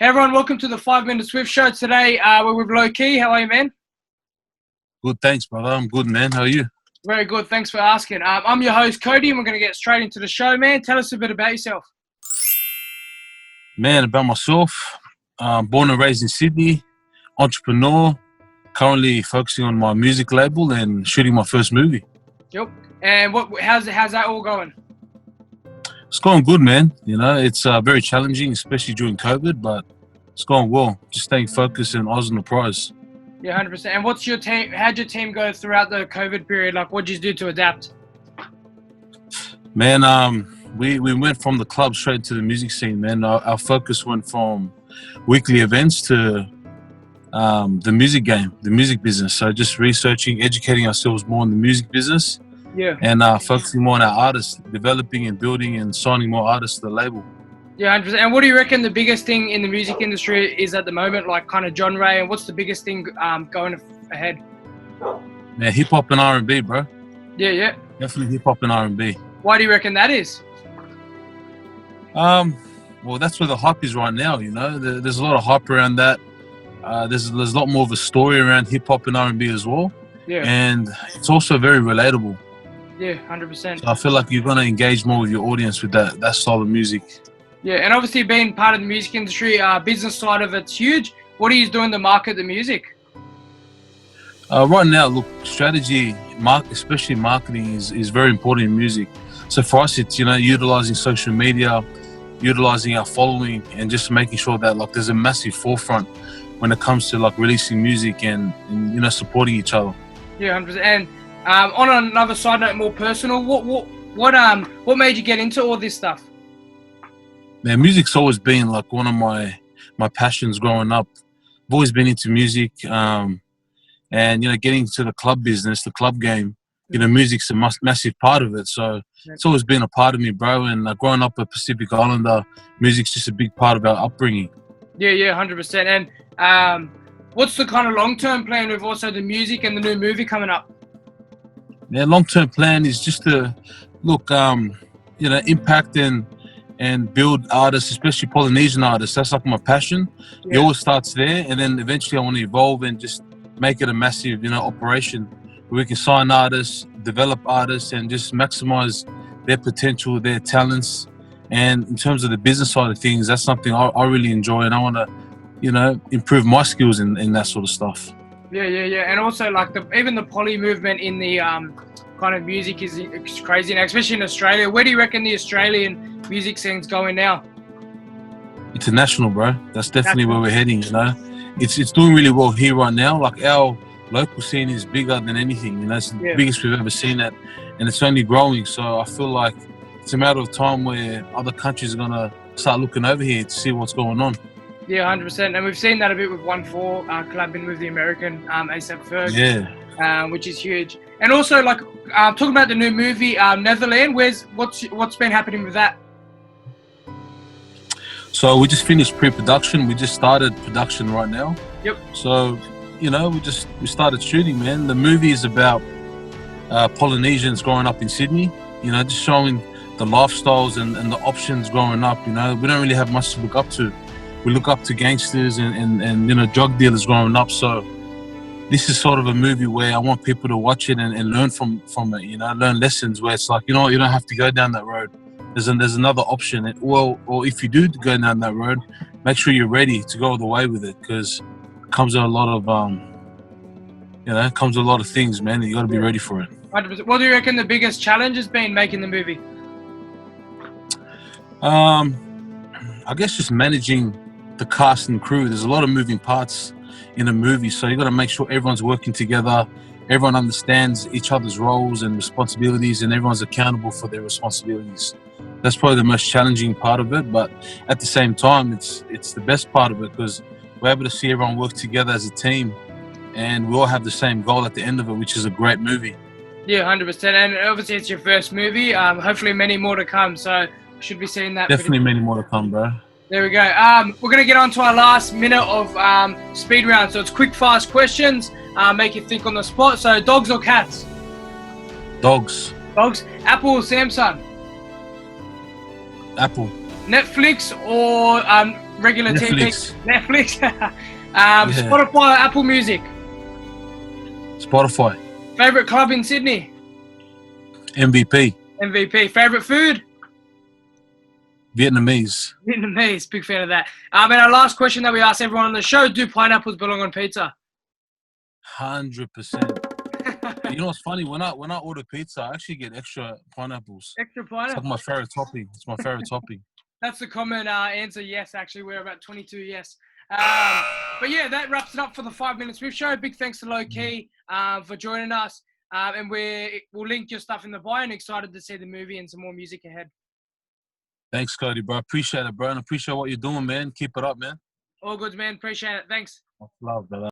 Hey everyone, welcome to the 5 Minute Swift Show. Today we're with Lowkee. How are you, man? Good, thanks, brother. I'm good, man. How are you? Very good, thanks for asking. I'm your host, Cody, and we're going to get straight into the show, man. Tell us a bit about yourself. Man, about myself, born and raised in Sydney, entrepreneur, currently focusing on my music label and shooting my first movie. Yep. And how's that all going? It's going good, man. You know, it's very challenging, especially during COVID, but it's going well. Just staying focused and Oz on the prize. Yeah, 100%. And what's your team? How'd your team go throughout the COVID period? Like, what'd you do to adapt? Man, we went from the club straight to the music scene, man. Our focus went from weekly events to the music game, the music business. So just researching, educating ourselves more in the music business. Yeah. And focusing more on our artists, developing and building and signing more artists to the label. Yeah, 100%. And what do you reckon the biggest thing in the music industry is at the moment, like kind of genre, and what's the biggest thing going ahead? Man, hip hop and R&B, bro. Yeah. Definitely hip hop and R&B. Why do you reckon that is? Well, that's where the hype is right now. You know, there's a lot of hype around that. There's a lot more of a story around hip hop and R&B as well. Yeah. And it's also very relatable. Yeah, 100%. So I feel like you're gonna engage more with your audience with that style of music. Yeah, and obviously being part of the music industry, business side of it's huge. What are you doing to market the music? Right now, look, strategy, especially marketing, is very important in music. So for us, it's, you know, utilizing social media, utilizing our following, and just making sure that like there's a massive forefront when it comes to like releasing music and you know, supporting each other. Yeah, 100%. And on another side note, more personal, what made you get into all this stuff? Man, music's always been like one of my passions growing up. I've always been into music, and you know, getting into the club business, the club game. You know, music's a massive part of it. So it's always been a part of me, bro. And growing up a Pacific Islander, music's just a big part of our upbringing. Yeah, 100%. And what's the kind of long-term plan with also the music and the new movie coming up? Yeah, long-term plan is just to look, you know, impact and build artists, especially Polynesian artists. That's like my passion. Yeah. It always starts there, and then eventually I want to evolve and just make it a massive, you know, operation where we can sign artists, develop artists, and just maximize their potential, their talents. And in terms of the business side of things, that's something I really enjoy, and I want to, you know, improve my skills in that sort of stuff. Yeah. And also like even the poly movement in the kind of music is crazy now, especially in Australia. Where do you reckon the Australian music scene's going now? International, bro. That's definitely where we're heading, you know. It's doing really well here right now. Like our local scene is bigger than anything, you know. It's the biggest we've ever seen it, and it's only growing. So I feel like it's a matter of time where other countries are going to start looking over here to see what's going on. Yeah, 100%. And we've seen that a bit with 1-4 collabing with the American A$AP Ferg. Yeah. Which is huge. And also, like, talking about the new movie, Neverland, what's been happening with that? So we just finished pre-production. We just started production right now. Yep. So, you know, we started shooting, man. The movie is about Polynesians growing up in Sydney, you know, just showing the lifestyles and the options growing up, you know. We don't really have much to look up to. We look up to gangsters and you know, drug dealers growing up. So this is sort of a movie where I want people to watch it and learn from it, you know, learn lessons where it's like, you know, you don't have to go down that road. There's another option. Or if you do go down that road, make sure you're ready to go all the way with it, because it comes with a lot of, you know, it comes with a lot of things, man. You got to be ready for it. 100%. What do you reckon the biggest challenge has been making the movie? I guess just managing the cast and crew. There's a lot of moving parts in a movie, so you got to make sure everyone's working together, everyone understands each other's roles and responsibilities, and everyone's accountable for their responsibilities. That's probably the most challenging part of it, but at the same time, it's the best part of it, because we're able to see everyone work together as a team, and we all have the same goal at the end of it, which is a great movie. Yeah, 100%. And obviously it's your first movie. Hopefully many more to come, so should be seeing that. Definitely many more to come, bro. There we go. We're going to get on to our last minute of speed round. So it's quick, fast questions, make you think on the spot. So dogs or cats? Dogs. Dogs. Apple or Samsung? Apple. Netflix or regular Netflix. TV? Netflix. Spotify or Apple Music? Spotify. Favorite club in Sydney? MVP. MVP. Favorite food? Vietnamese. Vietnamese. Big fan of that. And our last question that we ask everyone on the show: do pineapples belong on pizza? 100%. You know what's funny? When I order pizza, I actually get extra pineapples. Extra It's pineapple. like my favorite topping. It's my favorite topping. That's the common answer. Yes, actually, we're about 22 yes. But yeah, that wraps it up for the 5 Minutes with Show. Big thanks to Lowkee for joining us. And we'll link your stuff in the bio, and excited to see the movie and some more music ahead. Thanks, Cody, bro. Appreciate it, bro. And appreciate what you're doing, man. Keep it up, man. All good, man. Appreciate it. Thanks. Much love, brother.